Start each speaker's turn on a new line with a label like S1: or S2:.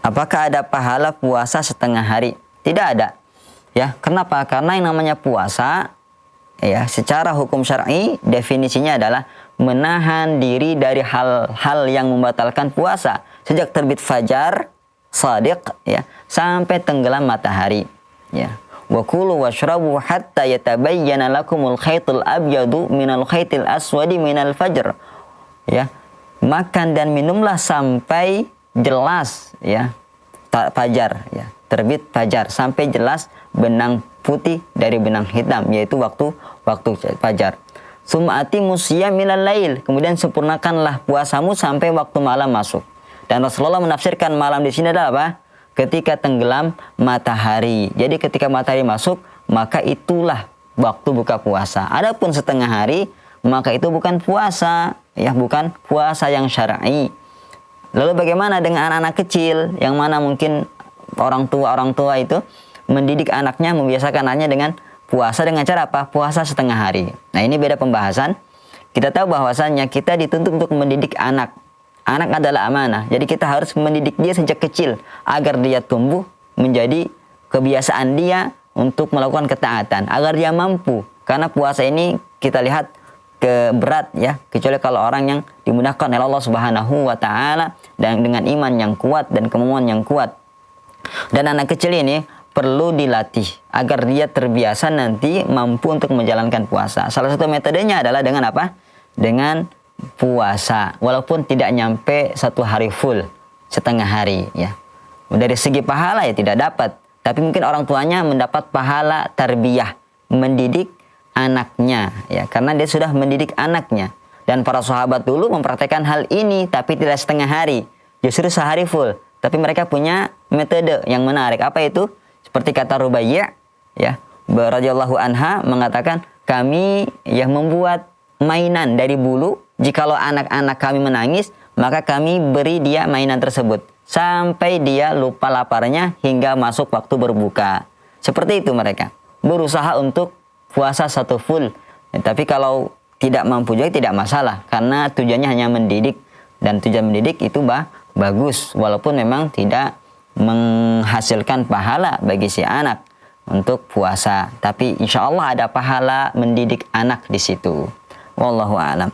S1: Apakah ada pahala puasa setengah hari? Tidak ada. Ya, kenapa? Karena yang namanya puasa, ya, secara hukum syar'i definisinya adalah menahan diri dari hal-hal yang membatalkan puasa sejak terbit fajar shadiq, ya, sampai tenggelam matahari, ya. Wa kulu washrabu hatta yatabayyana lakumul khaytul abyadu minal khaytil aswadi minal fajr. Ya. Makan dan minumlah sampai jelas, ya, fajar, ya, terbit fajar sampai jelas benang putih dari benang hitam, yaitu waktu fajar. Sum'ati musya minal lail, kemudian sempurnakanlah puasamu sampai waktu malam masuk. Dan Rasulullah menafsirkan malam di sini adalah apa? Ketika tenggelam matahari. Jadi ketika matahari masuk, maka itulah waktu buka puasa. Adapun setengah hari, maka itu bukan puasa, ya, bukan puasa yang syar'i. Lalu bagaimana dengan anak-anak kecil yang mana mungkin orang tua itu mendidik anaknya, membiasakan anaknya dengan puasa dengan cara apa? Puasa setengah hari. Nah, ini beda pembahasan. Kita tahu bahwasannya kita dituntut untuk mendidik anak. Anak adalah amanah. Jadi kita harus mendidik dia sejak kecil agar dia tumbuh menjadi kebiasaan dia untuk melakukan ketaatan, agar dia mampu. Karena puasa ini kita lihat berat, ya, kecuali kalau orang yang dimudahkan oleh Allah Subhanahu wa taala dan dengan iman yang kuat dan kemampuan yang kuat. Dan anak kecil ini perlu dilatih agar dia terbiasa nanti mampu untuk menjalankan puasa. Salah satu metodenya adalah dengan apa? Dengan puasa, walaupun tidak nyampe satu hari full, setengah hari, ya. Dari segi pahala ya tidak dapat, tapi mungkin orang tuanya mendapat pahala tarbiyah, mendidik anaknya, ya, karena dia sudah mendidik anaknya. Dan para sahabat dulu mempraktekkan hal ini, tapi tidak setengah hari, justru sehari full. Tapi mereka punya metode yang menarik. Apa itu? Seperti kata Rubayyi', ya, radhiyallahu anha mengatakan, kami yang membuat mainan dari bulu. Jikalau anak-anak kami menangis, maka kami beri dia mainan tersebut sampai dia lupa laparnya hingga masuk waktu berbuka. Seperti itu mereka berusaha untuk puasa satu full. Tapi kalau tidak mampu juga tidak masalah, karena tujuannya hanya mendidik, dan tujuan mendidik itu bagus, walaupun memang tidak menghasilkan pahala bagi si anak untuk puasa. Tapi insya Allah ada pahala mendidik anak di situ. Wallahu a'lam.